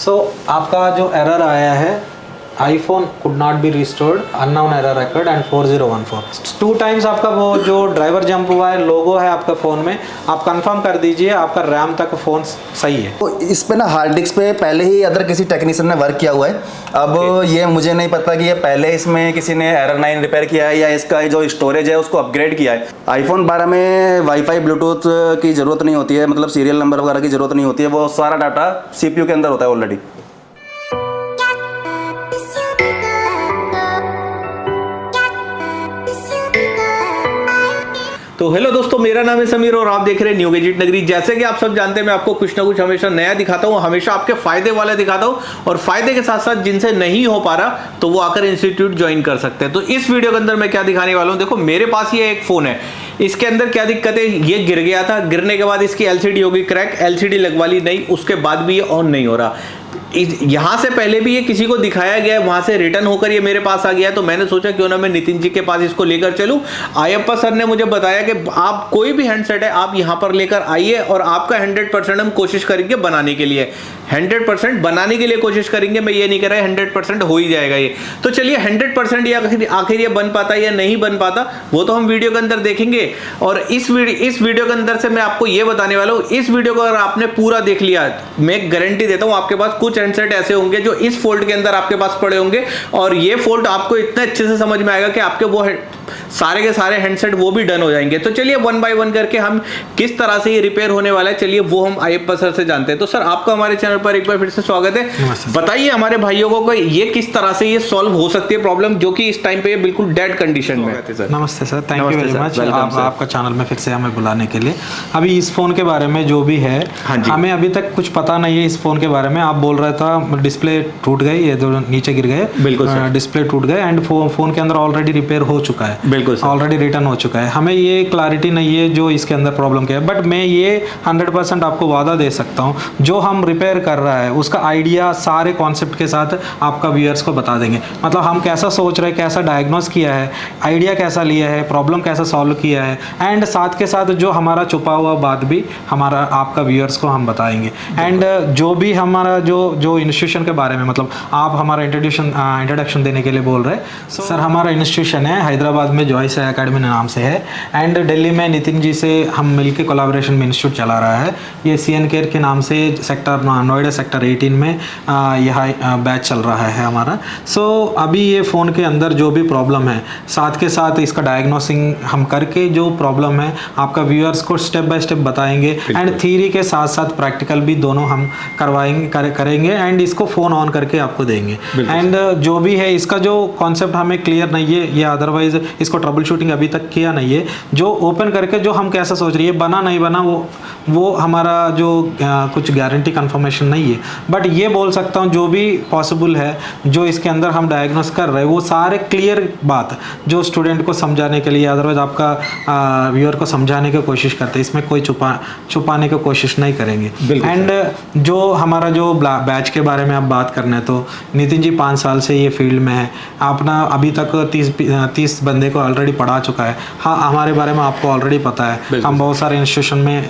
आपका जो एरर आया है, iPhone could not be restored, unknown error occurred and 4014 2 times आपका वो जो ड्राइवर जंप हुआ है, लोगो है आपका फ़ोन में, आप कंफर्म कर दीजिए आपका रैम तक फ़ोन सही है। तो इस पे ना हार्ड डिस्क पे पहले ही अदर किसी टेक्नीशियन ने वर्क किया हुआ है। अब ये मुझे नहीं पता कि ये पहले इसमें किसी ने एरर 9 रिपेयर किया है या इसका जो स्टोरेज है उसको अपग्रेड किया है। iPhone 12 में वाईफाई ब्लूटूथ की ज़रूरत नहीं होती है, मतलब सीरियल नंबर वगैरह की ज़रूरत नहीं होती है, वो सारा डाटा CPU के अंदर होता है ऑलरेडी। तो हेलो दोस्तों, मेरा नाम है समीर और आप देख रहे हैं न्यू गैजेट नगरी। जैसे कि आप सब जानते हैं, मैं आपको कुछ ना कुछ हमेशा नया दिखाता हूँ, हमेशा आपके फायदे वाले दिखाता हूँ, और फायदे के साथ साथ जिनसे नहीं हो पा रहा तो वो आकर इंस्टीट्यूट ज्वाइन कर सकते हैं। तो इस वीडियो के अंदर मैं क्या दिखाने वाला हूँ, देखो मेरे पास ये एक फोन है, इसके अंदर क्या दिक्कत है, ये गिर गया था, गिरने के बाद इसकी एलसीडी होगी क्रैक, एलसीडी लगवा ली नहीं, उसके बाद भी ये ऑन नहीं हो रहा। यहां से पहले भी ये किसी को दिखाया गया है, वहां से रिटर्न होकर ये मेरे पास आ गया है, तो मैंने सोचा क्यों ना मैं नितिन जी के पास इसको लेकर चलूं। आयप्पा सर ने मुझे बताया कि आप कोई भी हैंडसेट है आप यहां पर लेकर आइए और आपका 100% हम कोशिश करेंगे बनाने के लिए, 100% बनाने के लिए कोशिश करेंगे। मैं ये नहीं कह रहा 100% हो ही जाएगा ये, तो चलिए 100% या आखिर ये बन पाता या नहीं बन पाता वो तो हम वीडियो के अंदर देखेंगे। और इस वीडियो के अंदर से मैं आपको ये बताने वाला हूँ, इस वीडियो को अगर आपने पूरा देख लिया, मैं गारंटी देता हूँ आपके पास कुछ हैंडसेट ऐसे होंगे जो इस फोल्ड के अंदर आपके पास पड़े होंगे, और ये फोल्ड आपको इतने अच्छे से समझ में आएगा कि आपके वो सारे के सारे हैंडसेट वो भी डन हो जाएंगे। तो चलिए 1 बाय 1 करके हम किस तरह से ये रिपेयर होने वाला है, चलिए वो हम आयप्पा सर से जानते हैं। तो सर आपका हमारे चैनल पर एक बार फिर से स्वागत है। बताइए हमारे भाइयों को ये किस तरह से ये सॉल्व हो सकती है प्रॉब्लम, जो कि इस टाइम पे बिल्कुल डेड कंडीशन में है। नमस्ते sir, thank you very much आपका चैनल में फिर से हमें बुलाने के लिए। अभी इस फोन के बारे में जो भी है, हमें अभी तक कुछ पता नहीं है इस फोन के बारे में। आप बोल रहे था डिस्प्ले टूट गई, ये जो नीचे गिर गए, बिल्कुल डिस्प्ले टूट गए एंड फोन के अंदर ऑलरेडी रिपेयर हो चुका है, बिल्कुल ऑलरेडी रिटर्न हो चुका है। हमें ये क्लैरिटी नहीं है जो इसके अंदर प्रॉब्लम क्या है, बट मैं ये 100% आपको वादा दे सकता हूँ जो हम रिपेयर कर रहा है उसका आइडिया सारे कॉन्सेप्ट के साथ आपका व्यूअर्स को बता देंगे। मतलब हम कैसा सोच रहे हैं, कैसा डायग्नोस किया है, आइडिया कैसा लिया है, प्रॉब्लम कैसा सॉल्व किया है, एंड साथ के साथ जो हमारा छुपा हुआ बात भी हमारा आपका व्यूअर्स को हम बताएंगे। एंड जो भी हमारा जो इंस्टीट्यूशन के बारे में, मतलब आप हमारा इंट्रोडक्शन देने के लिए बोल रहे हैं। सर हमारा इंस्टीट्यूशन है हैदराबाद में जॉयस एकेडमी नाम से है, एंड दिल्ली में नितिन जी से हम मिलके कोलैबोरेशन में इंस्टीट्यूट चला रहा है। ये CN केयर के नाम से नोएडा सेक्टर 18 में यह बैच चल रहा है हमारा। अभी ये फ़ोन के अंदर जो भी प्रॉब्लम है, साथ के साथ इसका डायग्नोसिंग हम करके जो प्रॉब्लम है आपका व्यूअर्स को स्टेप बाय स्टेप बताएंगे, एंड थ्योरी के साथ साथ प्रैक्टिकल भी दोनों हम करेंगे एंड इसको फ़ोन ऑन करके आपको देंगे। एंड जो भी है इसका जो कॉन्सेप्ट हमें क्लियर नहीं है, या अदरवाइज इसको ट्रबल शूटिंग अभी तक किया नहीं है, जो ओपन करके जो हम कैसा सोच रही है, बना नहीं बना वो हमारा जो कुछ गारंटी कंफर्मेशन नहीं है, बट ये बोल सकता हूँ जो भी पॉसिबल है जो इसके अंदर हम डायग्नोस कर रहे हैं वो सारे क्लियर बात जो स्टूडेंट को समझाने के लिए, अदरवाइज आपका व्यूअर को समझाने की कोशिश करते हैं, इसमें कोई छुपाने की कोशिश नहीं करेंगे। एंड जो हमारा जो बैच के बारे में आप बात करना है, तो नितिन जी 5 साल से ये फील्ड में है, अपना अभी तक 30 बंदे को ऑलरेडी पढ़ा चुका है। हाँ, हमारे बारे में आपको ऑलरेडी पता है, हम बहुत सारे इंस्टीट्यूशन में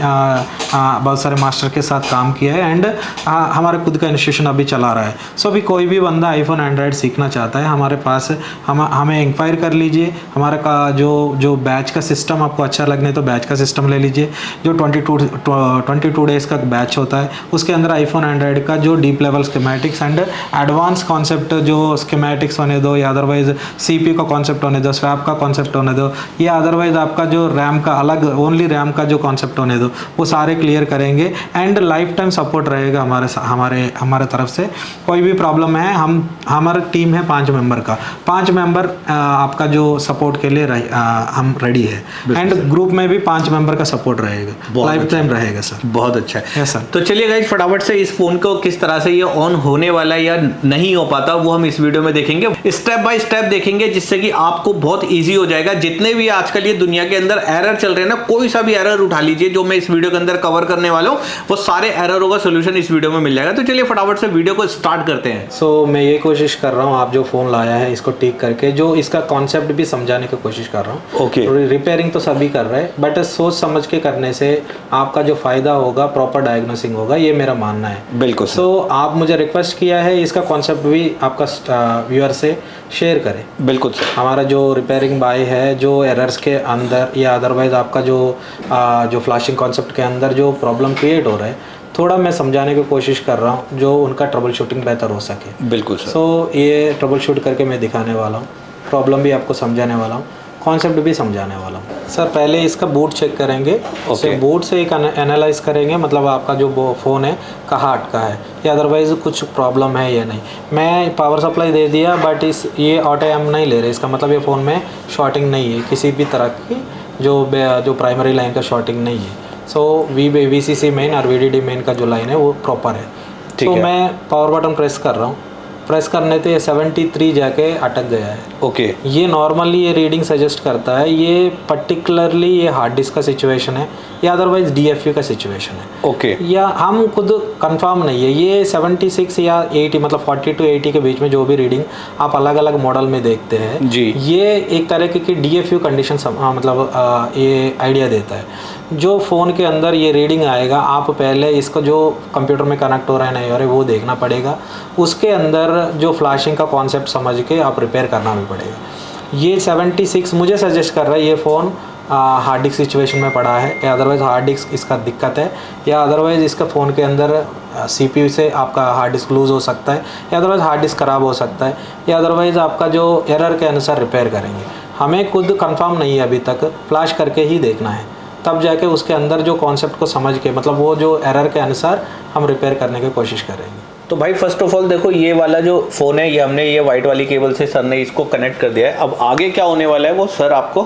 बहुत सारे मास्टर के साथ काम किया है, एंड हमारे खुद का इंस्टीट्यूशन अभी चला रहा है। अभी कोई भी बंदा आईफोन एंड्रॉयड सीखना चाहता है हमारे पास हमें इंक्वायर कर लीजिए। हमारा का जो बैच का सिस्टम आपको अच्छा लगने तो बैच का सिस्टम ले लीजिए। जो 22 डेज़ का बैच होता है उसके अंदर आईफोन एंड्रॉयड का जो deep level schematics and advance concept जो स्कीमेटिक्स होने दो, या अदरवाइज CPU का कॉन्सेप्ट होने दो, स्वैप का कॉन्सेप्ट होने दो, या अदरवाइज आपका जो रैम का अलग ओनली रैम का जो कॉन्सेप्ट होने दो, वो सारे क्लियर करेंगे। एंड लाइफ टाइम सपोर्ट रहेगा हमारे तरफ से। कोई भी प्रॉब्लम है, हमारा टीम है 5 मेंबर का, 5 मेंबर आपका जो सपोर्ट के लिए हम रेडी है, एंड ग्रुप में भी 5 मेंबर का सपोर्ट रहेगा, लाइफ टाइम रहेगा सर। बहुत अच्छा है। Yes sir. तो चलिए गाइस, फटाफट से इस फोन को किस तरह से ये ऑन होने वाला है या नहीं हो पाता वो हम इस वीडियो में देखेंगे, स्टेप बाय स्टेप देखेंगे, जिससे कि आपको बहुत ईजी ईजी हो जाएगा। जितने भी आजकल ये दुनिया के अंदर एरर चल रहे हैं ना, कोई सा भी एरर उठा लीजिए जो मैं इस वीडियो के अंदर कवर करने वाला हूँ, वो सारे एररों का सोल्यूशन इस वीडियो में मिल जाएगा। तो चलिए फटाफट से वीडियो को स्टार्ट करते हैं। सो मैं ये कोशिश कर रहा हूँ, आप जो फ़ोन लाया है इसको ठीक करके जो इसका कॉन्सेप्ट भी समझाने की कोशिश कर रहा हूँ। ओके, रिपेयरिंग तो सभी कर रहे हैं, बट सोच समझ के करने से आपका जो फ़ायदा होगा, प्रॉपर डायग्नोसिंग होगा, ये मेरा मानना है। बिल्कुल। सो आप मुझे रिक्वेस्ट किया है इसका कॉन्सेप्ट भी आपका व्यूअर से शेयर करें। बिल्कुल सर। हमारा जो रिपेयरिंग बाय है, जो एरर्स के अंदर या अदरवाइज आपका जो फ्लैशिंग कॉन्सेप्ट के अंदर जो प्रॉब्लम क्रिएट हो रहा है, थोड़ा मैं समझाने की कोशिश कर रहा हूँ जो उनका ट्रबल शूटिंग बेहतर हो सके। बिल्कुल सर। सो ये ट्रबल शूट करके मैं दिखाने वाला हूँ, प्रॉब्लम भी आपको समझाने वाला हूँ, कॉन्सेप्ट भी समझाने वाला हूँ। सर पहले इसका बूट चेक करेंगे। ओके। बूट से एक एनालाइज करेंगे, मतलब आपका जो फ़ोन है कहाँ अटका है या अदरवाइज़ कुछ प्रॉब्लम है या नहीं। मैं पावर सप्लाई दे दिया, बट ये ऑटो एम नहीं ले रहे, इसका मतलब ये फ़ोन में शॉर्टिंग नहीं है, किसी भी तरह की जो प्राइमरी लाइन का शॉर्टिंग नहीं है। सो VCC मेन और VDD मेन का जो लाइन है वो प्रॉपर है। तो मैं पावर बटन प्रेस कर रहा हूँ, प्रेस करने से 73 जाके अटक गया है। ओके। ये नॉर्मली ये रीडिंग सजेस्ट करता है, ये पर्टिकुलरली ये हार्ड डिस्क का सिचुएशन है या अदरवाइज DFU का सिचुएशन है। ओके। या हम खुद कंफर्म नहीं है, ये 76 या 80 मतलब 40 to 80 के बीच में जो भी रीडिंग आप अलग अलग मॉडल में देखते हैं जी, ये एक तरह की DFU कंडीशन मतलब ये आइडिया देता है। जो फ़ोन के अंदर ये रीडिंग आएगा, आप पहले इसको जो कंप्यूटर में कनेक्ट हो रहा है नहीं हो रहा है वो देखना पड़ेगा, उसके अंदर जो फ्लैशिंग का कॉन्सेप्ट समझ के आप रिपेयर करना भी पड़ेगा। ये 76 मुझे सजेस्ट कर रहा है ये फ़ोन हार्ड डिस्क सिचुएशन में पड़ा है या अदरवाइज़ हार्ड डिस्क इसका दिक्कत है या अदरवाइज़ इसका फ़ोन के अंदर CPU से आपका हार्ड डिस्क लूज़ हो सकता है या अदरवाइज़ हार्ड डिस्क ख़राब हो सकता है या अदरवाइज़ आपका जो एरर के अनुसार रिपेयर करेंगे। हमें खुद कंफर्म नहीं है अभी तक, फ्लैश करके ही देखना है, तब जाके उसके अंदर जो कॉन्सेप्ट को समझ के मतलब वो जो एरर के अनुसार हम रिपेयर करने की कोशिश करेंगे। तो भाई फर्स्ट ऑफ ऑल देखो, ये वाला जो फ़ोन है ये हमने ये वाइट वाली केबल से सर ने इसको कनेक्ट कर दिया है। अब आगे क्या होने वाला है वो सर आपको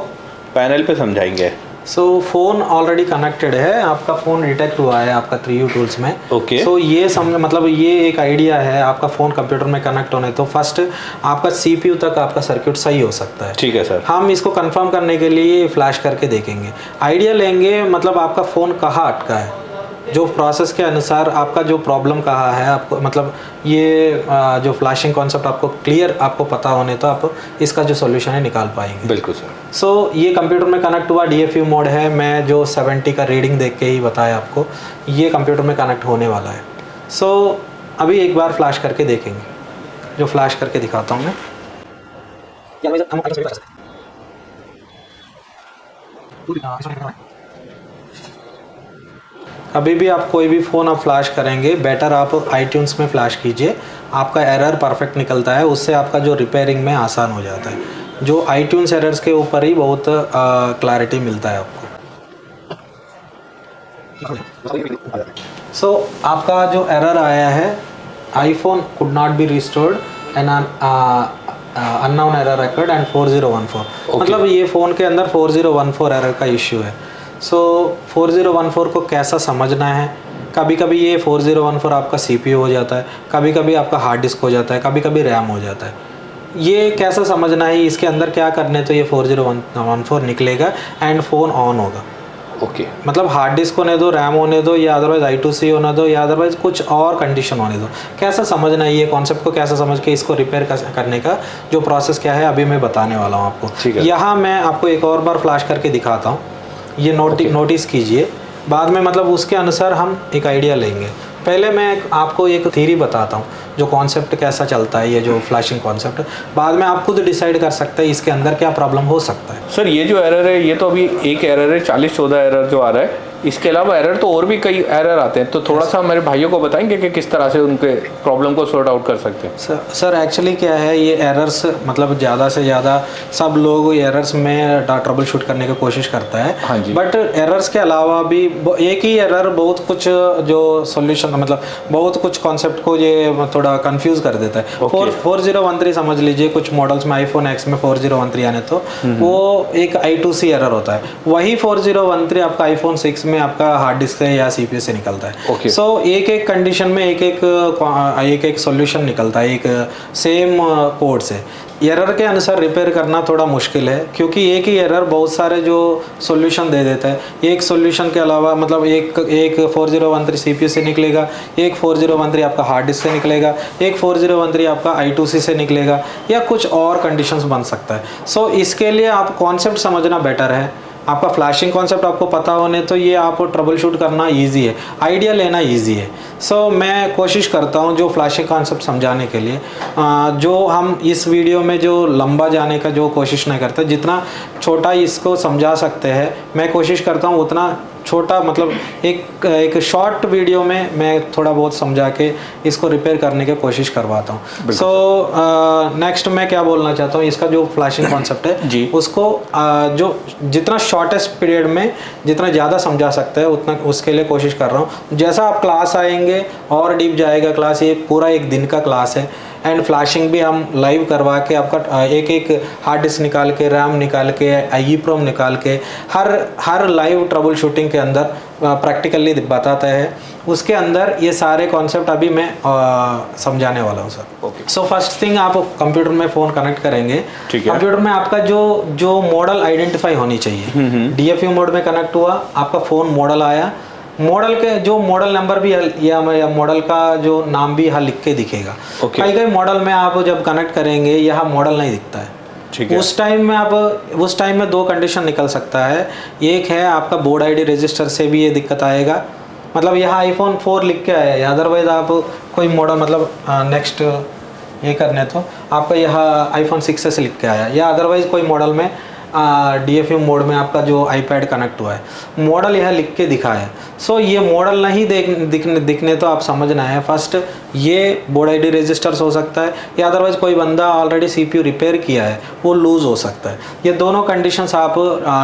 पैनल पे समझाएंगे। सो फ़ोन ऑलरेडी कनेक्टेड है, आपका फ़ोन डिटेक्ट हुआ है आपका 3U टूल्स में। ओके। सो ये समझ मतलब ये एक आइडिया है, आपका फ़ोन कंप्यूटर में कनेक्ट होने तो फर्स्ट आपका CPU तक आपका सर्किट सही हो सकता है। ठीक है सर। हम इसको कंफर्म करने के लिए फ्लैश करके देखेंगे, आइडिया लेंगे मतलब आपका फ़ोन कहाँ अटका है, जो प्रोसेस के अनुसार आपका जो प्रॉब्लम कहाँ है आपको मतलब ये जो फ्लैशिंग कॉन्सेप्ट आपको क्लियर आपको पता होने तो आप इसका जो सॉल्यूशन है निकाल पाएंगे। बिल्कुल सर। सो ये कंप्यूटर में कनेक्ट हुआ DFU मोड है, मैं जो 70 का रीडिंग देख के ही बताया आपको, ये कंप्यूटर में कनेक्ट होने वाला है। सो अभी एक बार फ्लैश करके देखेंगे, जो फ्लैश करके दिखाता हूँ मैं। अभी भी आप कोई भी फ़ोन आप फ्लैश करेंगे, बेटर आप iTunes में फ्लैश कीजिए, आपका एरर परफेक्ट निकलता है, उससे आपका जो रिपेयरिंग में आसान हो जाता है। जो iTunes एरर्स के ऊपर ही बहुत क्लैरिटी मिलता है आपको। सो आपका जो एरर आया है, iPhone could not be restored and unknown error occurred and 4014। मतलब ये फ़ोन के अंदर 4014 एरर का इश्यू है। सो 4014 को कैसा समझना है, कभी कभी ये 4014 आपका CPU हो जाता है, कभी कभी आपका हार्ड डिस्क हो जाता है, कभी कभी रैम हो जाता है। ये कैसा समझना है, इसके अंदर क्या करने तो ये 4014 निकलेगा एंड फ़ोन ऑन होगा। ओके। मतलब हार्ड डिस्क होने दो, रैम होने दो या अदरवाइज I2C होने दो या अदरवाइज कुछ और कंडीशन होने दो, कैसा समझना है ये कॉन्सेप्ट को, कैसा समझ के इसको रिपेयर करने का जो प्रोसेस क्या है अभी मैं बताने वाला हूँ आपको। यहाँ मैं आपको एक और बार फ्लैश करके दिखाता हूँ, ये नोटिस कीजिए, बाद में मतलब उसके अनुसार हम एक आइडिया लेंगे। पहले मैं आपको एक थ्योरी बताता हूँ जो कॉन्सेप्ट कैसा चलता है, ये जो फ्लैशिंग कॉन्सेप्ट, बाद में आप खुद डिसाइड कर सकते हैं इसके अंदर क्या प्रॉब्लम हो सकता है। सर ये जो एरर है ये तो अभी एक एरर है, 4014 एरर जो आ रहा है, इसके अलावा एरर तो और भी कई एरर आते हैं, तो थोड़ा सा मेरे भाइयों को बताएंगे कि किस तरह से उनके प्रॉब्लम को सॉर्ट आउट कर सकते हैं। सर एक्चुअली क्या है, ये एरर्स मतलब ज़्यादा से ज़्यादा सब लोग एरर्स में ट्रबल शूट करने की कोशिश करता है। हाँ जी। बट एरर्स के अलावा भी एक ही एरर बहुत कुछ जो सॉल्यूशन मतलब बहुत कुछ कॉन्सेप्ट को ये थोड़ा कंफ्यूज कर देता है। 4013 समझ लीजिए, कुछ मॉडल्स में iPhone X में 4013 आने तो वो एक I2C एरर होता है, वही 4013 आपका iPhone 6 इसमें आपका हार्ड डिस्क है या सीपीयू से निकलता है। Okay. सो एक एक कंडीशन में एक एक सॉल्यूशन निकलता है, एक सेम कोड से। एरर के अनुसार रिपेयर करना थोड़ा मुश्किल है, क्योंकि एक ही एरर बहुत सारे जो सॉल्यूशन दे देता है। एक सॉल्यूशन के अलावा मतलब एक 4013 सीपीयू से निकलेगा, एक 4013 आपका हार्ड डिस्क से निकलेगा, एक 4013 आपका I2C से निकलेगा, या कुछ और कंडीशंस बन सकता है। सो इसके लिए आप कॉन्सेप्ट समझना बेटर है। आपका फ्लैशिंग कॉन्सेप्ट आपको पता होने तो ये आप ट्रबल शूट करना इजी है, आइडिया लेना इजी है। सो मैं कोशिश करता हूँ जो फ्लैशिंग कॉन्सेप्ट समझाने के लिए, जो हम इस वीडियो में जो लंबा जाने का जो कोशिश नहीं करते, जितना छोटा इसको समझा सकते हैं मैं कोशिश करता हूँ उतना छोटा, मतलब एक शॉर्ट वीडियो में मैं थोड़ा बहुत समझा के इसको रिपेयर करने की कोशिश करवाता हूँ। सो नेक्स्ट मैं क्या बोलना चाहता हूँ, इसका जो फ्लैशिंग कॉन्सेप्ट है जी, उसको जो जितना शॉर्टेस्ट पीरियड में जितना ज़्यादा समझा सकते हैं उतना उसके लिए कोशिश कर रहा हूँ। जैसा आप क्लास आएंगे और डीप जाएगा क्लास, ये पूरा एक दिन का क्लास है। एंड फ्लैशिंग भी हम लाइव करवा के आपका एक एक हार्ड डिस्क निकाल के, रैम निकाल के, EEPROM निकाल के हर लाइव ट्रबल शूटिंग के अंदर प्रैक्टिकली बताता है। उसके अंदर ये सारे कॉन्सेप्ट अभी मैं समझाने वाला हूँ sir. Okay. So first thing आप कंप्यूटर में फ़ोन कनेक्ट करेंगे। ठीक है। कंप्यूटर में आपका जो मॉडल आइडेंटिफाई होनी चाहिए। DFU मोड में कनेक्ट हुआ, आपका फ़ोन मॉडल आया, मॉडल के जो मॉडल नंबर भी या मॉडल का जो नाम भी यहाँ लिख के दिखेगा। कई मॉडल में आप जब कनेक्ट करेंगे यहाँ मॉडल नहीं दिखता है। ठीक है। उस टाइम में दो कंडीशन निकल सकता है। एक है आपका बोर्ड ID रजिस्टर से भी ये दिक्कत आएगा, मतलब यहाँ iPhone 4 लिख के आया है, अदरवाइज आप कोई मॉडल मतलब नेक्स्ट ये करने तो आपका यहाँ iPhone 6 से लिख के आया, या अदरवाइज कोई मॉडल में DFU मोड में आपका जो iPad कनेक्ट हुआ है, मॉडल यह लिख के दिखा है। सो ये मॉडल नहीं दिखने तो आप समझना है फर्स्ट ये बोर्ड ID रजिस्टर्स हो सकता है, या अदरवाइज कोई बंदा ऑलरेडी CPU रिपेयर किया है वो लूज़ हो सकता है। ये दोनों कंडीशंस आप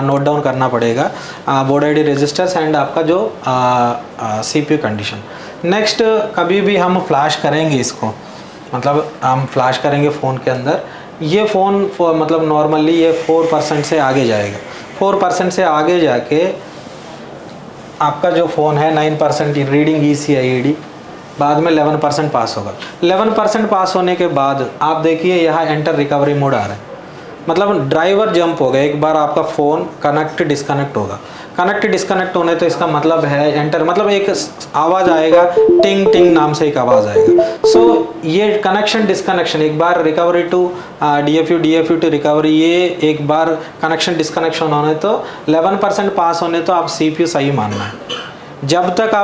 नोट डाउन करना पड़ेगा, बोर्ड ID रजिस्टर्स एंड आपका जो CPU कंडीशन। नेक्स्ट कभी भी हम फ्लैश करेंगे इसको, मतलब हम फ्लैश करेंगे फ़ोन के अंदर, ये फ़ोन मतलब नॉर्मली ये 4% से आगे जाएगा। 4% से आगे जाके आपका जो फ़ोन है 9% रीडिंग ECIED, बाद में 11% पास होगा। 11% पास होने के बाद आप देखिए यहाँ एंटर रिकवरी मोड आ रहा है, मतलब ड्राइवर जंप हो गया। एक बार आपका फ़ोन कनेक्ट डिस्कनेक्ट होगा, कनेक्ट डिस्कनेक्ट होने तो इसका मतलब है एंटर, मतलब एक आवाज़ आएगा, टिंग टिंग नाम से एक आवाज़ आएगा। सो ये कनेक्शन डिस्कनेक्शन, एक बार recovery to DFU to recovery, ये एक बार कनेक्शन डिस्कनेक्शन होने तो 11% पास होने तो आप CPU सही मानना है। जब तक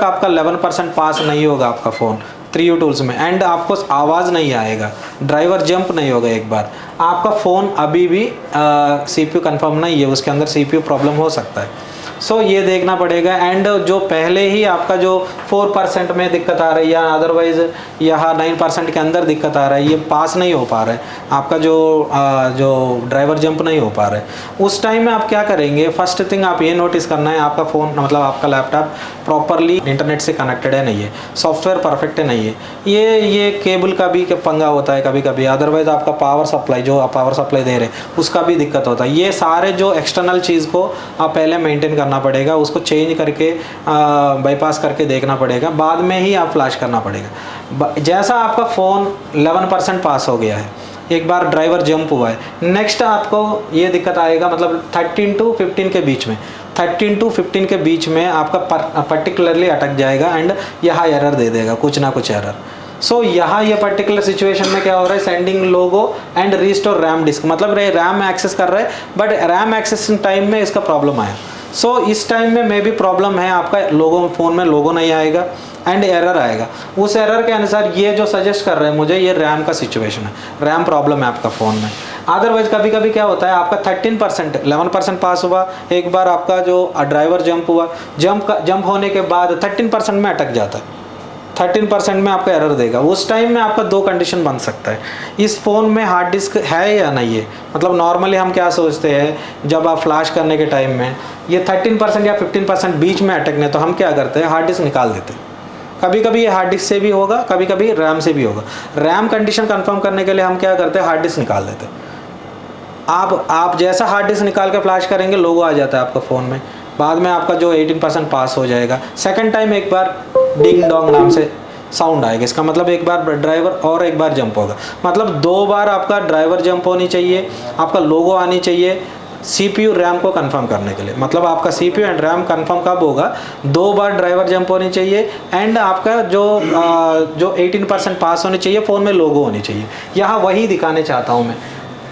आपका 11% पास नहीं होगा आपका फ़ोन 3U टूल्स में एंड आपको आवाज़ नहीं आएगा, ड्राइवर जंप नहीं होगा, एक बार आपका फ़ोन अभी भी CPU कंफर्म नहीं है, उसके अंदर CPU प्रॉब्लम हो सकता है। सो ये देखना पड़ेगा। एंड जो पहले ही आपका जो 4% में दिक्कत आ रही है या अदरवाइज यहाँ 9% के अंदर दिक्कत आ रहा है, ये पास नहीं हो पा रहा है, आपका जो ड्राइवर जंप नहीं हो पा रहा है, उस टाइम में आप क्या करेंगे, फर्स्ट थिंग आप ये नोटिस करना है आपका फ़ोन मतलब आपका लैपटॉप प्रॉपरली इंटरनेट से कनेक्टेड है नहीं है, सॉफ्टवेयर परफेक्ट है नहीं है। ये केबल का भी पंगा होता है कभी कभी, अदरवाइज आपका पावर सप्लाई जो आप पावर सप्लाई दे रहे हैं उसका भी दिक्कत होता है। ये सारे जो एक्सटर्नल चीज़ को आप पहले मेंटेन करना पड़ेगा, उसको चेंज करके बाईपास करके देखना पड़ेगा, बाद में ही आप फ्लैश करना पड़ेगा। जैसा आपका फ़ोन 11% पास हो गया है, एक बार ड्राइवर जंप हुआ है, नेक्स्ट आपको ये दिक्कत आएगा, मतलब 13 to 15 के बीच में, 13 to 15 के बीच में आपका पर्टिकुलरली अटक जाएगा एंड यहाँ एरर दे देगा, कुछ ना कुछ एरर। सो यहाँ ये पर्टिकुलर सिचुएशन में क्या हो रहा है, sending logo and restore RAM disc, मतलब रैम एक्सेस कर रहा है बट रैम एक्सेस टाइम में इसका प्रॉब्लम आया। सो इस टाइम में मे भी प्रॉब्लम है, आपका लोगो फ़ोन में लोगो नहीं आएगा एंड एरर आएगा। उस एरर के अनुसार ये जो सजेस्ट कर रहे हैं मुझे, ये रैम का सिचुएशन है, रैम प्रॉब्लम है आपका फ़ोन में। अदरवाइज कभी कभी क्या होता है, आपका 13% 11% पास हुआ, एक बार आपका जो ड्राइवर जंप हुआ, जंप होने के बाद 13% में अटक जाता है, 13% में आपका एरर देगा। उस टाइम में आपका दो कंडीशन बन सकता है, इस फ़ोन में हार्ड डिस्क है या नहीं है। मतलब नॉर्मली हम क्या सोचते हैं, जब आप फ्लैश करने के टाइम में ये 13% या 15% बीच में अटकने, तो हम क्या करते हैं, हार्ड डिस्क निकाल देते हैं। कभी कभी ये हार्ड डिस्क से भी होगा, कभी कभी रैम से भी होगा। रैम कंडीशन कंफर्म करने के लिए हम क्या करते हैं, हार्ड डिस्क निकाल देते हैं। आप जैसा हार्ड डिस्क निकाल के फ्लैश करेंगे, लोगो आ जाता है आपका फ़ोन में, बाद में आपका जो 18% पास हो जाएगा। सेकंड टाइम एक बार डिंग डोंग नाम से साउंड आएगा, इसका मतलब एक बार ड्राइवर और एक बार जंप होगा, मतलब 2 बार आपका ड्राइवर जंप होनी चाहिए, आपका लोगो आनी चाहिए CPU रैम को कंफर्म करने के लिए। मतलब आपका CPU एंड रैम कंफर्म कब होगा, 2 बार ड्राइवर जंप होनी चाहिए एंड आपका जो 18% पास होनी चाहिए, फ़ोन में लोगो होनी चाहिए। यहाँ वही दिखाने चाहता हूँ मैं।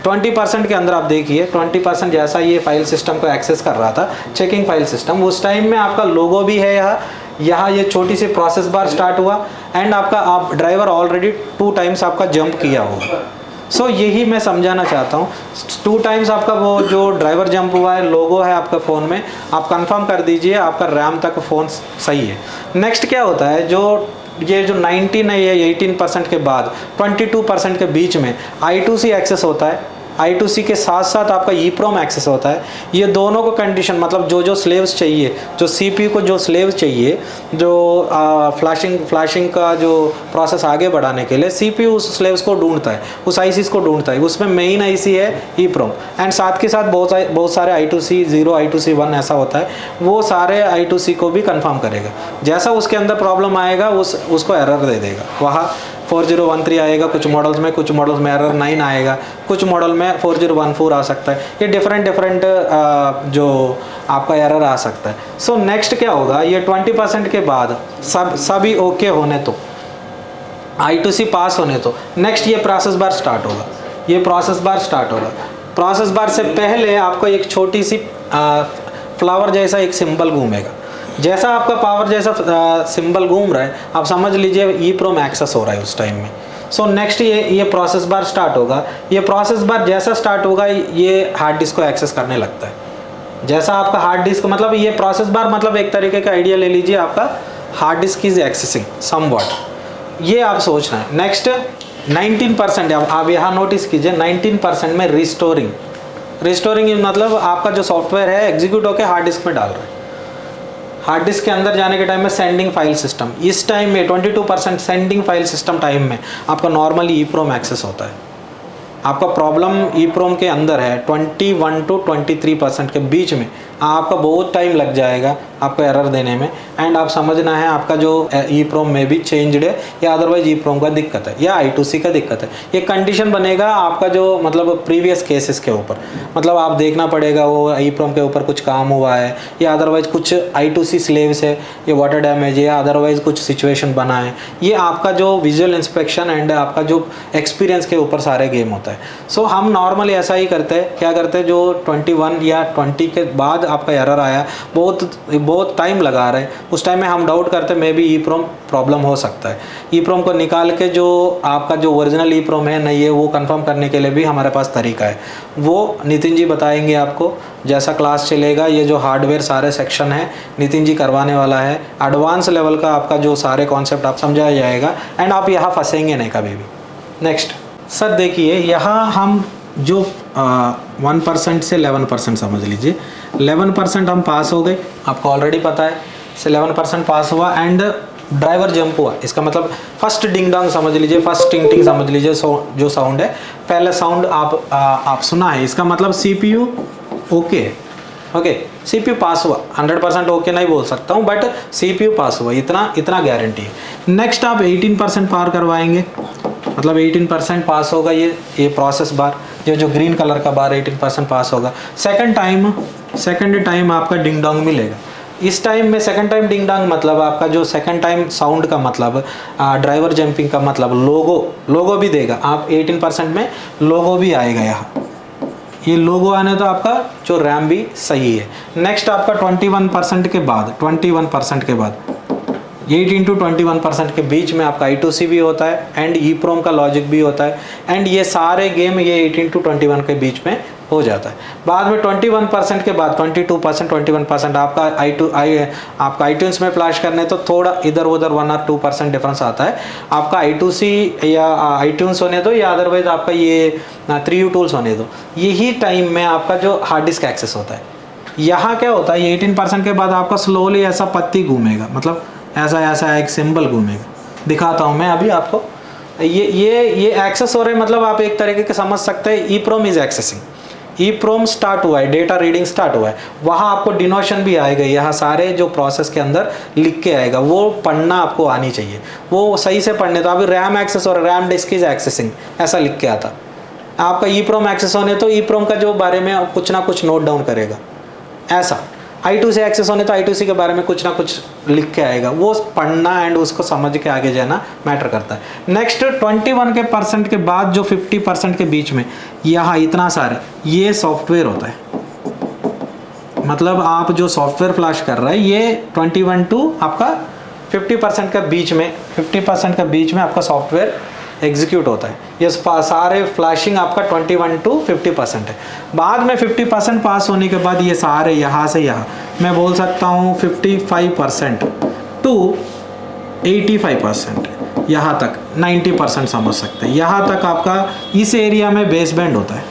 20% के अंदर आप देखिए 20% जैसा ये फाइल सिस्टम को एक्सेस कर रहा था, चेकिंग फाइल सिस्टम, उस टाइम में आपका लोगो भी है यहाँ ये छोटी सी प्रोसेस बार स्टार्ट हुआ एंड आपका आप ड्राइवर ऑलरेडी 2 टाइम्स आपका जंप किया होगा। सो यही मैं समझाना चाहता हूँ, 2 टाइम्स आपका वो जो ड्राइवर जंप हुआ है, लोगो है आपका फ़ोन में, आप कंफर्म कर दीजिए, आपका रैम तक फ़ोन सही है। नेक्स्ट क्या होता है, ये जो 19 है, ये 18% के बाद 22% के बीच में I2C एक्सेस होता है। I2C के साथ साथ आपका EEPROM एक्सेस होता है। ये दोनों को कंडीशन, मतलब जो स्लेव्स चाहिए, जो CPU को जो स्लेव्स चाहिए, जो फ्लैशिंग का जो प्रोसेस आगे बढ़ाने के लिए CPU उस स्लेव्स को ढूंढता है, उस ICs को ढूंढता है। उसमें मेन IC है EEPROM एंड साथ के साथ बहुत सारे I2C 0, I2C 1 ऐसा होता है, वो सारे I2C को भी कंफर्म करेगा। जैसा उसके अंदर प्रॉब्लम आएगा उसको एरर दे देगा। वहाँ 4013 आएगा कुछ मॉडल्स में एरर 9 आएगा, कुछ मॉडल में 4014 आ सकता है। ये डिफरेंट जो आपका एरर आ सकता है। सो नेक्स्ट क्या होगा, ये 20% के बाद सभी ओके होने तो, I2C पास होने तो नेक्स्ट ये प्रोसेस बार स्टार्ट होगा। प्रोसेस बार से पहले आपको एक छोटी सी फ्लावर जैसा एक सिंबल घूमेगा। जैसा आपका पावर जैसा सिंबल घूम रहा है, आप समझ लीजिए EEPROM एक्सेस हो रहा है उस टाइम में। सो नेक्स्ट ये प्रोसेस बार स्टार्ट होगा। ये प्रोसेस बार जैसा स्टार्ट होगा, ये हार्ड डिस्क को एक्सेस करने लगता है। जैसा आपका हार्ड डिस्क, मतलब ये प्रोसेस बार मतलब एक तरीके का आइडिया ले लीजिए, आपका hard disk is accessing somewhat, ये आप सोच रहे हैं। नेक्स्ट 19% आप यहाँ नोटिस कीजिए, 19% में रिस्टोरिंग मतलब आपका जो सॉफ्टवेयर है एग्जीक्यूट होकर हार्ड डिस्क में डाल रहा है। हार्ड डिस्क के अंदर जाने के टाइम में सेंडिंग फाइल सिस्टम, इस टाइम में 22% सेंडिंग फाइल सिस्टम टाइम में आपका नॉर्मली EEPROM एक्सेस होता है। आपका प्रॉब्लम EEPROM के अंदर है 21 to 23% के बीच में, आपका बहुत टाइम लग जाएगा आपको एरर देने में। एंड आप समझना है आपका जो EEPROM में भी चेंज्ड है या अदरवाइज EEPROM का दिक्कत है या I2C का दिक्कत है। ये कंडीशन बनेगा आपका जो मतलब प्रीवियस केसेस के ऊपर, मतलब आप देखना पड़ेगा वो EEPROM के ऊपर कुछ काम हुआ है या अदरवाइज कुछ I2C स्लेव्स है, ये वाटर डैमेज है या अदरवाइज कुछ सिचुएशन बना है। ये आपका जो विजुअल इंस्पेक्शन एंड आपका जो एक्सपीरियंस के ऊपर सारे गेम होता है। सो हम नॉर्मली ऐसा ही करते हैं, क्या करते हैं, जो 21 या 20 के बाद आपका एरर आया, बहुत टाइम लगा रहे, उस टाइम में हम डाउट करते हैं मे बी EEPROM प्रॉब्लम हो सकता है। EEPROM को निकाल के जो आपका जो ओरिजिनल EEPROM है नहीं है, वो कंफर्म करने के लिए भी हमारे पास तरीका है। वो नितिन जी बताएंगे आपको जैसा क्लास चलेगा। ये जो हार्डवेयर सारे सेक्शन है नितिन जी करवाने वाला है। एडवांस लेवल का आपका जो सारे कॉन्सेप्ट आप समझाया जाएगा एंड आप यहाँ फंसेंगे नहीं कभी भी। नेक्स्ट सर देखिए, यहाँ हम जो 1% से 11% समझ लीजिए, 11% हम पास हो गए, आपको ऑलरेडी पता है। से 11% पास हुआ एंड ड्राइवर जंप हुआ, इसका मतलब फर्स्ट डिंग डोंग समझ लीजिए, फर्स्ट टिंग टिंग समझ लीजिए। जो साउंड है, पहला साउंड आप सुना है, इसका मतलब CPU ओके CPU पास हुआ। 100% ओके नहीं बोल सकता हूँ, बट CPU पास हुआ, इतना गारंटी है। नेक्स्ट आप 18% पार करवाएंगे, मतलब 18% पास होगा ये प्रोसेस बार, जो ग्रीन कलर का बार 18% पास होगा। सेकंड टाइम आपका डिंग डोंग मिलेगा। इस टाइम में सेकंड टाइम डिंग डोंग मतलब आपका जो सेकंड टाइम साउंड का मतलब ड्राइवर जंपिंग का मतलब लोगो भी देगा। आप 18% में लोगो भी आएगा यहाँ, ये लोगो आने तो आपका जो रैम भी सही है। नेक्स्ट आपका 21% के बाद 18 to 21% के बीच में आपका I2C भी होता है एंड EEPROM का लॉजिक भी होता है एंड ये सारे गेम ये 18 to 21 के बीच में हो जाता है। बाद में 21% के बाद 22% 21% आपका iTunes में फ्लैश करने तो थोड़ा इधर उधर 1 or 2% डिफरेंस आता है। आपका I2C या iTunes होने दो या अदरवाइज आपका ये 3U टूल्स होने दो, यही टाइम में आपका जो हार्ड डिस्क एक्सेस होता है। यहाँ क्या होता है, 18% के बाद आपका स्लोली ऐसा पत्ती घूमेगा, मतलब ऐसा एक सिंबल घूमेगा। दिखाता हूँ मैं अभी आपको, ये एक्सेस हो रहे हैं, मतलब आप एक तरीके के समझ सकते हैं EEPROM is accessing. EPROM start हुआ है, डेटा रीडिंग स्टार्ट हुआ है, वहाँ आपको डिनोशन भी आएगा, यहाँ सारे जो प्रोसेस के अंदर लिख के आएगा, वो पढ़ना आपको आनी चाहिए, वो सही से पढ़ने। तो अभी रैम एक्सेस और रैम डिस्क इज एक्सेसिंग ऐसा लिख के आता, आपका ई प्रोम एक्सेस होने तो ई प्रोम का जो बारे में कुछ ना कुछ नोट डाउन करेगा, ऐसा I2C एक्सेस होने तो I2C के बारे में कुछ ना कुछ लिख के आएगा, वो पढ़ना एंड उसको समझ के आगे जाना मैटर करता है। नेक्स्ट 21 के परसेंट के बाद जो 50% के बीच में यहाँ इतना सारे ये सॉफ्टवेयर होता है, मतलब आप जो सॉफ्टवेयर फ्लैश कर रहा है ये 21 टू आपका 50% के बीच में, 50% के बीच में आपका सॉफ्टवेयर एग्जीक्यूट होता है। ये सारे फ्लैशिंग आपका 21 टू 50% है। बाद में 50% पास होने के बाद ये सारे यहाँ से यहाँ मैं बोल सकता हूँ 55% टू 85%, यहाँ तक 90% समझ सकते हैं। यहाँ तक आपका इस एरिया में बेस बैंड होता है,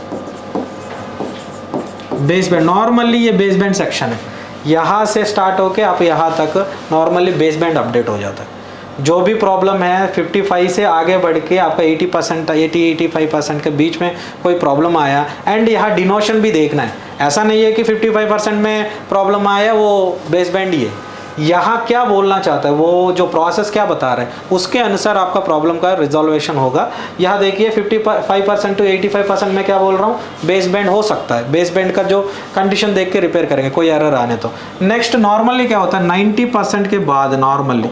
बेस बैंड नॉर्मली ये बेस बैंड सेक्शन है, यहाँ से स्टार्ट होके आप यहाँ तक नॉर्मली बेस बैंड अपडेट हो जाता है। जो भी प्रॉब्लम है 55 से आगे बढ़ के आपका 80%, 80-85% के बीच में कोई प्रॉब्लम आया, एंड यहाँ डिनोशन भी देखना है, ऐसा नहीं है कि 55% में प्रॉब्लम आया वो बेस बैंड ही है, यहाँ क्या बोलना चाहता है, वो जो प्रोसेस क्या बता रहा है उसके अनुसार आपका प्रॉब्लम का रिजोल्वेशन होगा। यहाँ देखिए 55% टू 85% में क्या बोल रहा हूँ, बेस बैंड हो सकता है, बेस बैंड का जो कंडीशन देख के रिपेयर करेंगे कोई एरर आने तो। नेक्स्ट नॉर्मली क्या होता है 90% के बाद, नॉर्मली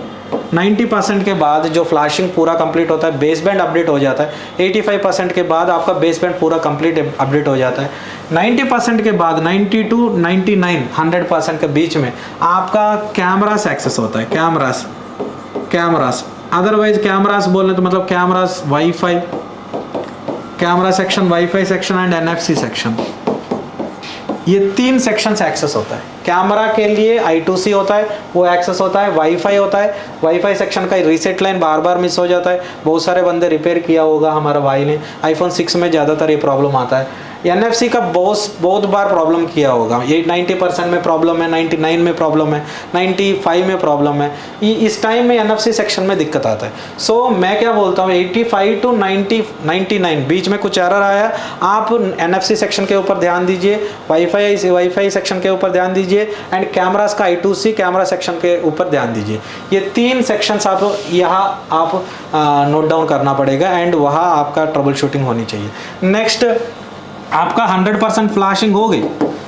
90% के बाद जो फ्लैशिंग पूरा कंप्लीट होता है, बेस बैंड अपडेट हो जाता है। 85% के बाद आपका बेस बैंड पूरा कंप्लीट अपडेट हो जाता है। 90% के बाद 90 टू 99, 100% के बीच में आपका कैमरास एक्सेस होता है, कैमरास अदरवाइज कैमरास बोलने तो मतलब cameras wifi, camera section, wifi section and NFC section, ये 3 सेक्शन से एक्सेस होता है। कैमरा के लिए I2C होता है, वो एक्सेस होता है, वाईफाई होता है, वाईफाई सेक्शन का रीसेट लाइन बार बार मिस हो जाता है, बहुत सारे बंदे रिपेयर किया होगा, हमारा भाई ने iPhone 6 में ज़्यादातर ये प्रॉब्लम आता है। NFC का बहुत बार प्रॉब्लम किया होगा, ये 90% में प्रॉब्लम है, 99 में प्रॉब्लम है, 95 में प्रॉब्लम है, इस टाइम में NFC सेक्शन में दिक्कत आता है। सो मैं क्या बोलता हूँ 85 टू 99 बीच में कुछ एरर आया, आप NFC सेक्शन के ऊपर ध्यान दीजिए, वाईफाई सेक्शन के ऊपर ध्यान दीजिए, एंड कैमरास का I2C कैमरा सेक्शन के ऊपर ध्यान दीजिए। ये 3 सेक्शंस आप यहाँ आप नोट डाउन करना पड़ेगा, एंड वहाँ आपका ट्रबल शूटिंग होनी चाहिए। नेक्स्ट आपका 100% फ्लैशिंग हो गई,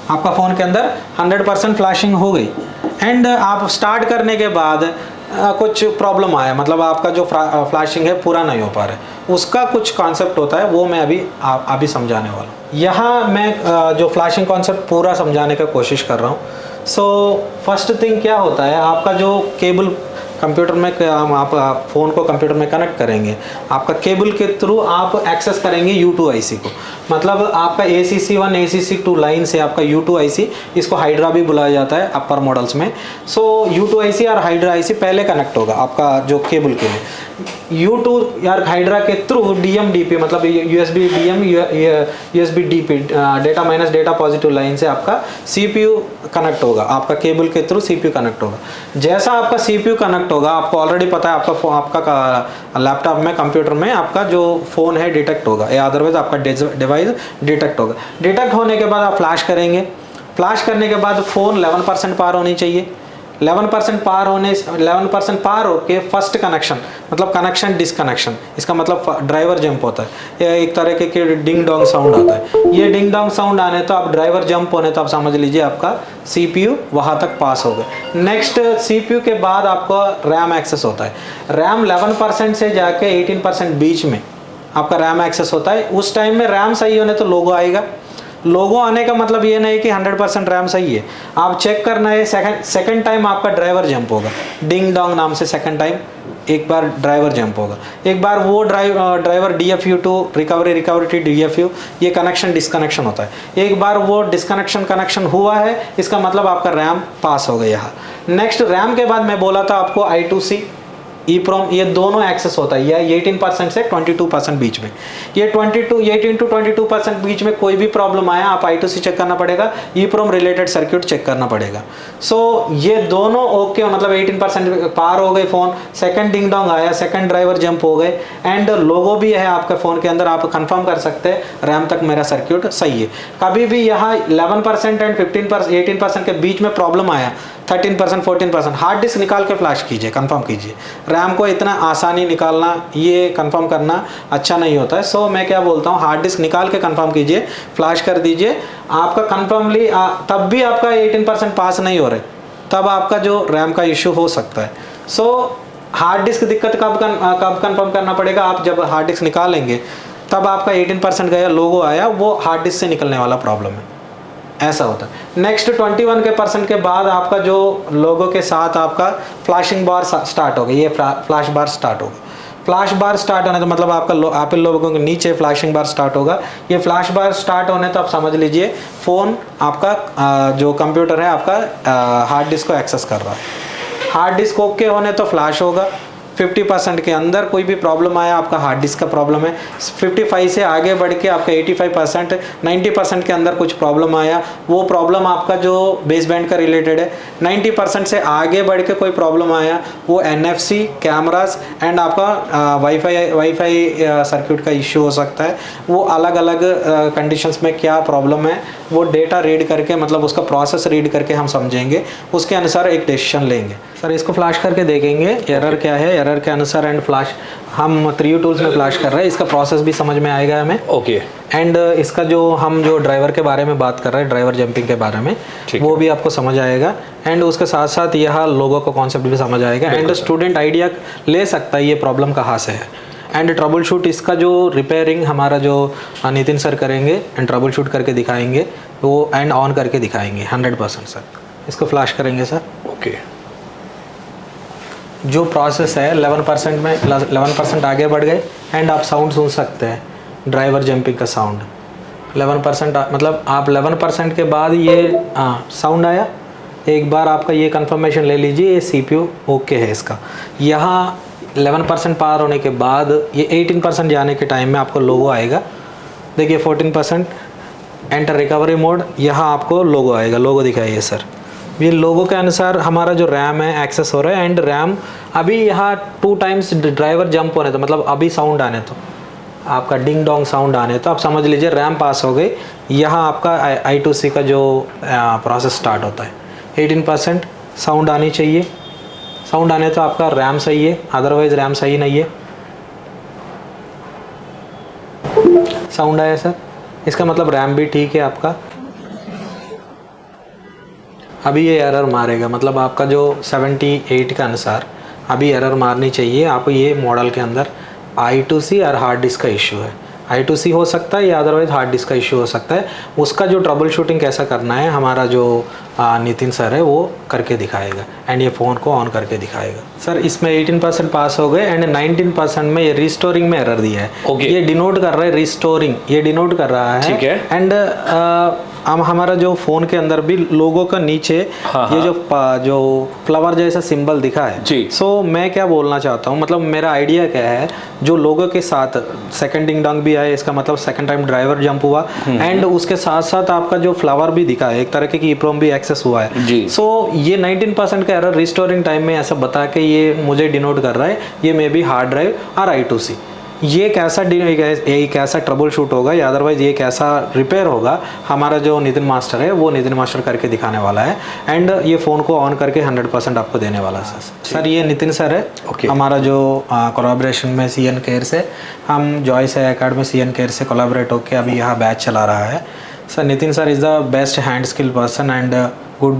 आपका फ़ोन के अंदर 100% फ्लैशिंग हो गई, एंड आप स्टार्ट करने के बाद कुछ प्रॉब्लम आया, मतलब आपका जो फ्लैशिंग है पूरा नहीं हो पा रहा है, उसका कुछ कॉन्सेप्ट होता है, वो मैं अभी समझाने वाला हूँ। यहाँ मैं जो फ्लैशिंग कॉन्सेप्ट पूरा समझाने का कोशिश कर रहा हूँ। सो फर्स्ट थिंग क्या होता है, आपका जो केबल कंप्यूटर में आप फ़ोन को कंप्यूटर में कनेक्ट करेंगे, आपका केबल के थ्रू आप एक्सेस करेंगे U2IC को, मतलब आपका ACC1 ACC2 लाइन से आपका U2IC, इसको हाइड्रा भी बुलाया जाता है अपर मॉडल्स में। सो U2IC और हाइड्रा IC पहले कनेक्ट होगा आपका जो केबल के लिए, U2 यार हाइड्रा के थ्रू DM-DP मतलब USB DM USB DP data minus data positive line से आपका CPU कनेक्ट होगा, आपका केबल के थ्रू CPU कनेक्ट होगा। जैसा आपका CPU कनेक्ट होगा, आपको ऑलरेडी पता है, आपका लैपटॉप में कंप्यूटर में आपका जो फ़ोन है डिटेक्ट होगा, या अदरवाइज आपका डिवाइस डिटेक्ट होगा। डिटेक्ट होने के बाद आप फ्लैश करेंगे, फ्लैश करने के बाद फ़ोन 11% पार होनी चाहिए, 11% पार होके फर्स्ट कनेक्शन मतलब कनेक्शन डिसकनेक्शन, इसका मतलब ड्राइवर जंप होता है, ये एक तरह के डिंग डोंग साउंड आता है। ये डिंग डोंग साउंड आने तो आप ड्राइवर जंप होने तो आप समझ लीजिए आपका CPU वहाँ तक पास हो गए। नेक्स्ट CPU के बाद आपका रैम एक्सेस होता है, रैम 11% से जाके 18% बीच में आपका रैम एक्सेस होता है। उस टाइम में रैम सही होने तो लोगो आएगा, लोगो आने का मतलब ये नहीं कि 100% रैम सही है, आप चेक करना है। सेकंड टाइम आपका ड्राइवर जंप होगा, डिंग डोंग नाम से सेकंड टाइम एक बार ड्राइवर जंप होगा, एक बार वो driver DFU to recovery to DFU, ये कनेक्शन डिसकनेक्शन होता है। एक बार वो कनेक्शन हुआ है, इसका मतलब आपका रैम पास हो गया। नेक्स्ट रैम के बाद मैं बोला था आपको I2C EEPROM, ये दोनों एक्सेस होता है। यह 18% से 22% बीच में, ये 18 to 22% बीच में कोई भी प्रॉब्लम आया, आप I2C चेक करना पड़ेगा, EEPROM रिलेटेड सर्किट चेक करना पड़ेगा। सो ये दोनों ओके, मतलब 18% पार हो गए फ़ोन, सेकंड डिंग डोंग आया, सेकंड ड्राइवर जंप हो गए, एंड लोगो भी है आपके फ़ोन के अंदर, आप कंफर्म कर सकते हैं रैम तक मेरा सर्किट सही है। कभी भी यहाँ 11% एंड 15% 18% के बीच में प्रॉब्लम आया, 13% 14%, हार्ड डिस्क निकाल के फ्लैश कीजिए, कंफर्म कीजिए। रैम को इतना आसानी निकालना, ये कंफर्म करना अच्छा नहीं होता है। सो मैं क्या बोलता हूँ, हार्ड डिस्क निकाल के कंफर्म कीजिए, फ्लैश कर दीजिए। आपका कंफर्मली तब भी आपका 18% पास नहीं हो रहे, तब आपका जो रैम का इशू हो सकता है। सो हार्ड डिस्क दिक्कत कब कंफर्म करना पड़ेगा, आप जब हार्ड डिस्क निकालेंगे तब आपका 18% गया, लोगो आया, वो हार्ड डिस्क से निकलने वाला प्रॉब्लम है, ऐसा होता है। नेक्स्ट 21% के बाद आपका जो लोगो के साथ आपका फ्लैशिंग बार स्टार्ट होगा, ये फ्लैश बार स्टार्ट होगा। फ्लैश बार स्टार्ट होने तो मतलब आपका एप्पल लोगों के नीचे फ्लैशिंग बार स्टार्ट होगा। ये फ्लैश बार स्टार्ट होने तो आप समझ लीजिए फ़ोन आपका जो कंप्यूटर है आपका हार्ड डिस्क को एक्सेस कर रहा है। हार्ड डिस्क ओके होने तो फ्लैश होगा। 50% के अंदर कोई भी प्रॉब्लम आया, आपका हार्ड डिस्क का प्रॉब्लम है। 55 से आगे बढ़ के आपका 85% 90% के अंदर कुछ प्रॉब्लम आया, वो प्रॉब्लम आपका जो बेस बैंड का रिलेटेड है। 90% से आगे बढ़ के कोई प्रॉब्लम आया, वो NFC कैमरास एंड आपका वाईफाई सर्किट का इश्यू हो सकता है। वो अलग अलग कंडीशंस में क्या प्रॉब्लम है, वो डेटा रीड करके, मतलब उसका प्रोसेस रीड करके हम समझेंगे, उसके अनुसार एक डिसीजन लेंगे। सर इसको फ्लैश करके देखेंगे एरर क्या है, एरर के अनुसार एंड फ्लैश हम 3U टूल्स में फ्लैश कर रहे हैं, इसका प्रोसेस भी समझ में आएगा हमें। ओके। एंड इसका जो हम जो ड्राइवर के बारे में बात कर रहे हैं, ड्राइवर जंपिंग के बारे में, वो भी आपको समझ आएगा। एंड उसके साथ साथ यह लोगो का कॉन्सेप्ट भी समझ आएगा। एंड स्टूडेंट आइडिया ले सकता है ये प्रॉब्लम कहाँ से है। एंड ट्रबल शूट, इसका जो रिपेयरिंग हमारा जो नितिन सर करेंगे एंड ट्रबल शूट करके दिखाएंगे, वो एंड ऑन करके दिखाएंगे 100% सर। इसको फ्लैश करेंगे सर। ओके। जो प्रोसेस है 11% में 11% आगे बढ़ गए, एंड आप साउंड सुन सकते हैं, ड्राइवर जंपिंग का साउंड 11%, मतलब आप 11% के बाद ये साउंड आया। एक बार आपका ये कंफर्मेशन ले लीजिए, ये CPU ओके है इसका। यहाँ 11% पार होने के बाद ये 18% जाने के टाइम में आपको लोगो आएगा। देखिए 14% एंटर रिकवरी मोड, यहाँ आपको लोगो आएगा, लोगो दिखाइए सर। ये लोगों के अनुसार हमारा जो रैम है एक्सेस हो रहा है। एंड रैम अभी यहाँ 2 टाइम्स ड्राइवर जंप होने तो, मतलब अभी साउंड आने तो, आपका डिंग डोंग साउंड आने तो आप समझ लीजिए रैम पास हो गई। यहाँ आपका I2C का जो प्रोसेस स्टार्ट होता है। 18% साउंड आनी चाहिए, साउंड आने तो आपका रैम सही है, अदरवाइज रैम सही नहीं है। साउंड आया सर, इसका मतलब रैम भी ठीक है आपका। अभी ये एरर मारेगा, मतलब आपका जो 78 के अनुसार अभी एरर मारनी चाहिए। आपको ये मॉडल के अंदर I2C और हार्ड डिस्क का इशू है। I2C हो सकता है या अदरवाइज हार्ड डिस्क का इशू हो सकता है। उसका जो ट्रबल शूटिंग कैसा करना है, हमारा जो नितिन सर है वो करके दिखाएगा। एंड ये फ़ोन को ऑन करके दिखाएगा। सर इसमें 18% पास हो गए एंड 19% में ये रिस्टोरिंग में एरर दिया है। Okay. ये डिनोट कर रहा है, रिस्टोरिंग ये डिनोट कर रहा है। ठीक है। एंड हमारा जो फ़ोन के अंदर भी लोगो का नीचे ये जो फ्लावर जैसा सिंबल दिखा है जी। सो मैं क्या बोलना चाहता हूँ, मतलब मेरा आइडिया क्या है, जो लोगो के साथ सेकंड डिंग डोंग भी आए, इसका मतलब सेकंड टाइम ड्राइवर जंप हुआ। एंड उसके साथ साथ आपका जो फ्लावर भी दिखा है, एक तरह की EEPROM भी एक्सेस हुआ है जी। सो ये 19% का एरर रिस्टोरिंग टाइम में ऐसा बता के ये मुझे डिनोट कर रहा है, ये मे बी हार्ड ड्राइव और I2C। ये कैसा ट्रबल शूट होगा या अदरवाइज ये कैसा रिपेयर होगा, हमारा जो नितिन मास्टर है वो नितिन मास्टर करके दिखाने वाला है। एंड ये फ़ोन को ऑन करके 100% आपको देने वाला है सर। ये नितिन सर है। Okay. हमारा जो कोलैबोरेशन में CN केयर से, हम जॉयस एकेडमी CN केयर से कोलैबोरेट होकर अभी यहाँ बैच चला रहा है। Sir Nitin sir is the best hand skill person and good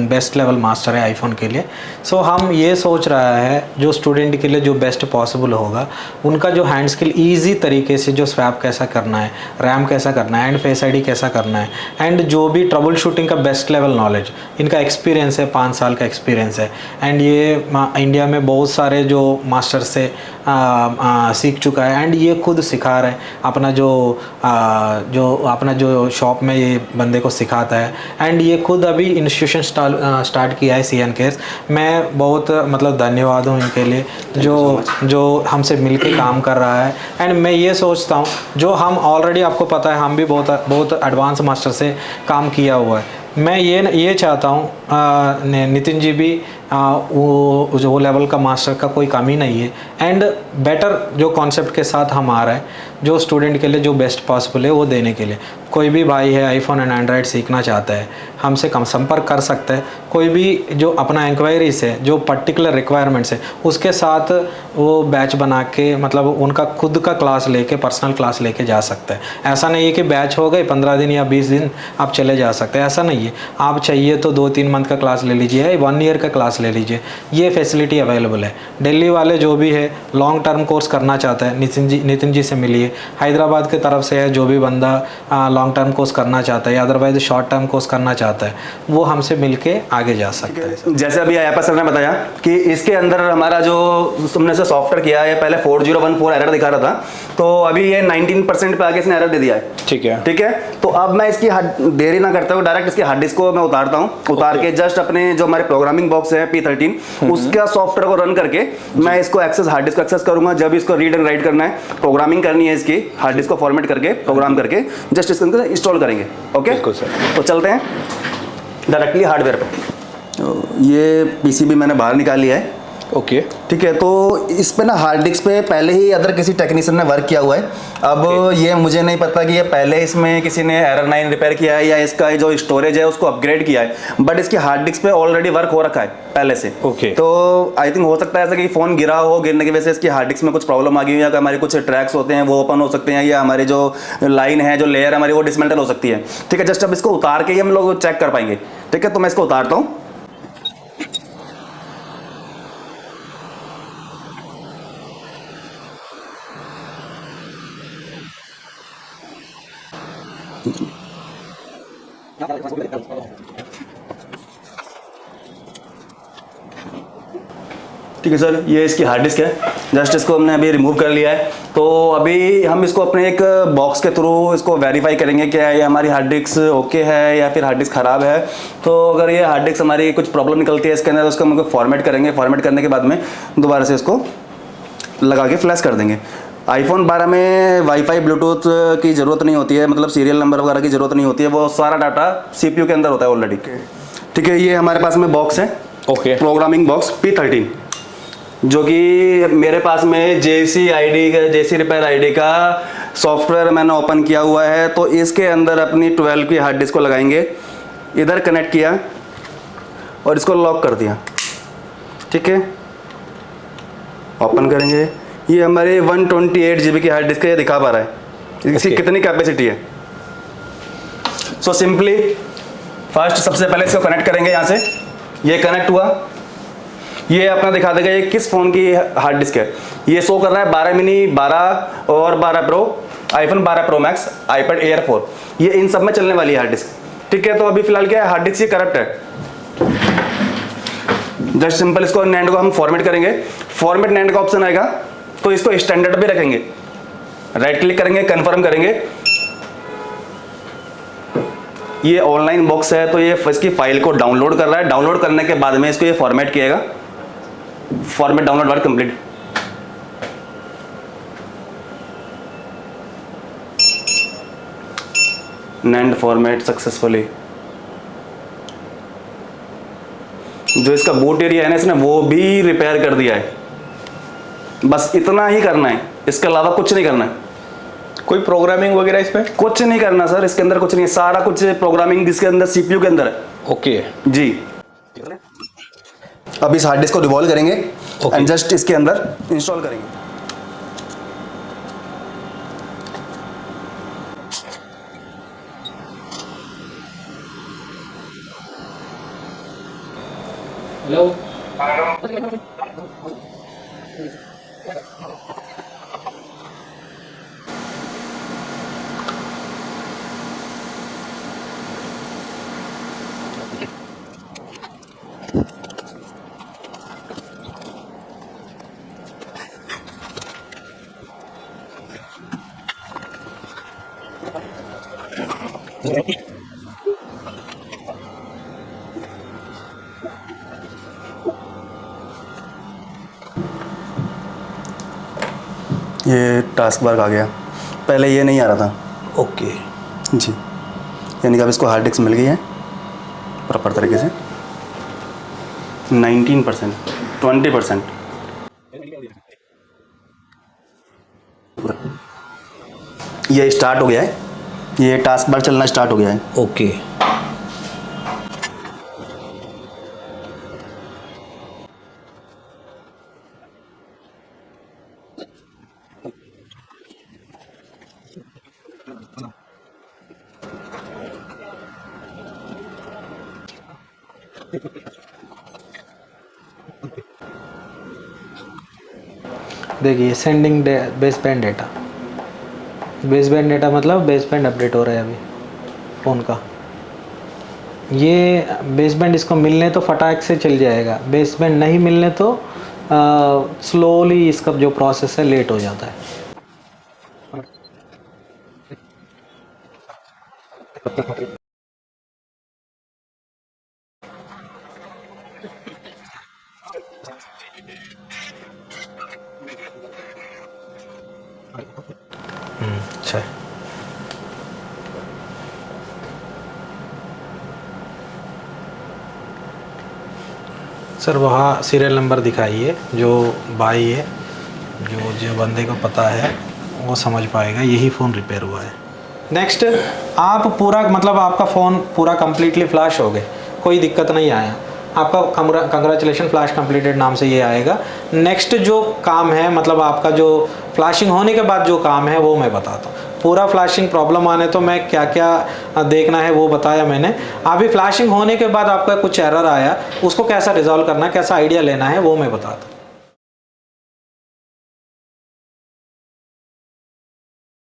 best level master है आईफोन के लिए। सो हम ये सोच रहा है जो स्टूडेंट के लिए जो बेस्ट पॉसिबल होगा, उनका जो हैंड स्किल ईजी तरीके से जो स्वैप कैसा करना है, रैम कैसा करना है एंड फेस आईडी कैसा करना है, एंड जो भी ट्रबल शूटिंग का बेस्ट लेवल नॉलेज, इनका एक्सपीरियंस है, 5 साल का एक्सपीरियंस है। एंड ये इंडिया में बहुत सारे जो मास्टर से सीख चुका है एंड ये खुद सिखा रहा है अपना जो शॉप में ये बंदे को सिखाता है एंड ये खुद अभी इंस्टीट्यूशन स्टार्ट किया है CN केयर्स। मैं बहुत मतलब धन्यवाद हूँ इनके लिए जो हमसे मिलके काम कर रहा है एंड मैं ये सोचता हूँ जो हम ऑलरेडी आपको पता है हम भी बहुत एडवांस मास्टर से काम किया हुआ है। मैं ये चाहता हूँ नितिन जी भी वो लेवल का मास्टर का कोई कमी नहीं है एंड बेटर जो कॉन्सेप्ट के साथ हम आ रहे हैं जो स्टूडेंट के लिए जो बेस्ट पॉसिबल है वो देने के लिए। कोई भी भाई है आईफोन एंड एंड्रॉयड सीखना चाहता है हमसे कम संपर्क कर सकता है। कोई भी जो अपना इंक्वायरीज है जो पर्टिकुलर रिक्वायरमेंट्स है उसके साथ वो बैच बना के मतलब उनका खुद का क्लास लेके पर्सनल क्लास लेके जा सकता है। ऐसा नहीं है कि बैच हो गए 15 दिन या 20 दिन आप चले जा सकते हैं, ऐसा नहीं है। आप चाहिए तो 2-3 मंथ का क्लास ले लीजिए, 1 ईयर का क्लास ले लीजिए, ये फैसिलिटी अवेलेबल है। दिल्ली वाले जो भी है लॉन्ग टर्म कोर्स करना चाहता है नितिन जी से मिलिए। हैदराबाद की तरफ से है जो भी बंदा लॉन्ग टर्म कोर्स करना चाहता है या अदरवाइज शॉर्ट टर्म कोर्स करना चाहता है वो हमसे मिलके आगे जा सकता है। जैसे अभी आयापा सर ने बताया कि इसके अंदर हमारा जो तुमने से सॉफ्टवेयर किया है पहले 4014 एरर दिखा रहा था तो अभी ये 19% पे आगे इसने एरर दे दिया है। ठीक है तो अब मैं इसकी देरी ना करता हूँ डायरेक्ट इसकी हार्ड डिस्क को मैं उतारता हूँ। उतार के जस्ट अपने जो हमारे प्रोग्रामिंग बॉक्स है P13 उसका सॉफ्टवेयर को रन करके मैं इसको हार्ड डिस्क को एक्सेस करूंगा। जब इसको रीड एंड राइट करना है प्रोग्रामिंग करनी है इसकी हार्ड डिस्क को फॉर्मेट करके प्रोग्राम करके जस्ट इसके अंदर इंस्टॉल करेंगे। ओके तो चलते हैं डायरेक्टली हार्डवेयर पर। ये पीसीबी मैंने बाहर निकाल लिया है। ओके ठीक है तो इस पे ना हार्ड डिस्क पे पहले ही अदर किसी टेक्नीशियन ने वर्क किया हुआ है। अब ये मुझे नहीं पता कि ये पहले इसमें किसी ने एरर 9 रिपेयर किया है या इसका जो स्टोरेज है उसको अपग्रेड किया है बट इसकी हार्ड डिस्क पे ऑलरेडी वर्क हो रखा है पहले से। ओके तो आई थिंक हो सकता है ऐसा कि फ़ोन गिरा हो, गिरने की वजह से इसकी हार्ड डिस्क में कुछ प्रॉब्लम आ गई हो या हमारे कुछ ट्रैक्स होते हैं वो ओपन हो सकते हैं या हमारी जो लाइन है जो लेयर हमारी वो डिसमेंटल हो सकती है। ठीक है जस्ट अब इसको उतार के ही हम लोग चेक कर पाएंगे। ठीक है तो मैं इसको उतारता हूँ। ठीक है सर ये इसकी हार्ड डिस्क है। जस्ट इसको हमने अभी रिमूव कर लिया है तो अभी हम इसको अपने एक बॉक्स के थ्रू इसको वेरीफाई करेंगे क्या ये हमारी हार्ड डिस्क ओके है या फिर हार्ड डिस्क ख़राब है। तो अगर ये हार्ड डिस्क हमारी कुछ प्रॉब्लम निकलती है इसके अंदर उसको हम फॉर्मेट करेंगे। फॉर्मेट करने के बाद में दोबारा से इसको लगा के फ्लैश कर देंगे। आईफोन 12 में वाईफाई ब्लूटूथ की ज़रूरत नहीं होती है मतलब सीरियल नंबर वगैरह की ज़रूरत नहीं होती है वो सारा डाटा CPU के अंदर होता है ऑलरेडी। ठीक है ये हमारे पास में बॉक्स है। ओके प्रोग्रामिंग बॉक्स P13 जो कि मेरे पास में JC रिपेयर ID का सॉफ्टवेयर मैंने ओपन किया हुआ है। तो इसके अंदर अपनी 12 की हार्ड डिस्क को लगाएंगे, इधर कनेक्ट किया और इसको लॉक कर दिया। ठीक है ओपन करेंगे ये हमारी 128 GB की हार्ड डिस्क है, ये दिखा पा रहा है इसकी कितनी कैपेसिटी है। सो सिंपली फर्स्ट सबसे पहले इसको कनेक्ट करेंगे। यहाँ से ये कनेक्ट हुआ ये अपना दिखा देगा ये किस फ़ोन की हार्ड डिस्क है। ये शो कर रहा है 12 मिनी 12 और 12 pro iPhone 12 pro max iPad Air 4 ये इन सब में चलने वाली है हार्ड डिस्क। ठीक है तो अभी फिलहाल क्या है हार्ड डिस्क ये करप्ट है। जस्ट सिंपल इसको नैंड को हम फॉर्मेट करेंगे। फॉर्मेट नैंड का ऑप्शन आएगा तो इसको स्टैंडर्ड पे रखेंगे, राइट क्लिक करेंगे कन्फर्म करेंगे। ये ऑनलाइन बॉक्स है तो ये इसकी फाइल को डाउनलोड कर रहा है। डाउनलोड करने के बाद में इसको ये फॉर्मेट किएगा। Format download work complete. NAND format successfully. जो इसका बूट एरिया है ना इसने वो भी रिपेयर कर दिया है। बस इतना ही करना है, इसके अलावा कुछ नहीं करना है। कोई प्रोग्रामिंग वगैरह इसमें कुछ नहीं करना सर, इसके अंदर कुछ नहीं है, सारा कुछ प्रोग्रामिंग इसके अंदर CPU के अंदर है। ओके जी अब इस हार्ड डिस्क को रिवॉल्व करेंगे एंड जस्ट इसके अंदर इंस्टॉल करेंगे। हेलो ये टास्क बार आ गया, पहले ये नहीं आ रहा था। ओके जी, यानी कि अब इसको हार्ड डिस्क मिल गई है प्रॉपर तरीके से। 19%, 20%। ये स्टार्ट हो गया है, ये टास्क बार चलना स्टार्ट हो गया है। ओके देखिए sending base band data, base band data मतलब बेस बैंड अपडेट हो रहा है अभी फ़ोन का। ये बेस बैंड इसको मिलने तो फटाक से चल जाएगा, बेस बैंड नहीं मिलने तो स्लोली इसका जो प्रोसेस है लेट हो जाता है। अच्छा है। सर वहाँ सीरियल नंबर दिखाइए, जो भाई है, जो बंदे को पता है वो समझ पाएगा, यही फ़ोन रिपेयर हुआ है। नेक्स्ट, आप पूरा मतलब आपका फ़ोन पूरा कम्प्लीटली फ्लैश हो गए, कोई दिक्कत नहीं आया, आपका कंग्रेचुलेशन फ्लैश कंप्लीटेड नाम से ये आएगा। नेक्स्ट जो काम है मतलब आपका जो फ्लैशिंग होने के बाद जो काम है वो मैं बताता हूँ। पूरा फ्लैशिंग प्रॉब्लम आने तो मैं क्या क्या देखना है वो बताया मैंने। अभी फ्लैशिंग होने के बाद आपका कुछ एरर आया, उसको कैसा रिजॉल्व करना है, कैसा आइडिया लेना है वो मैं बताता हूँ।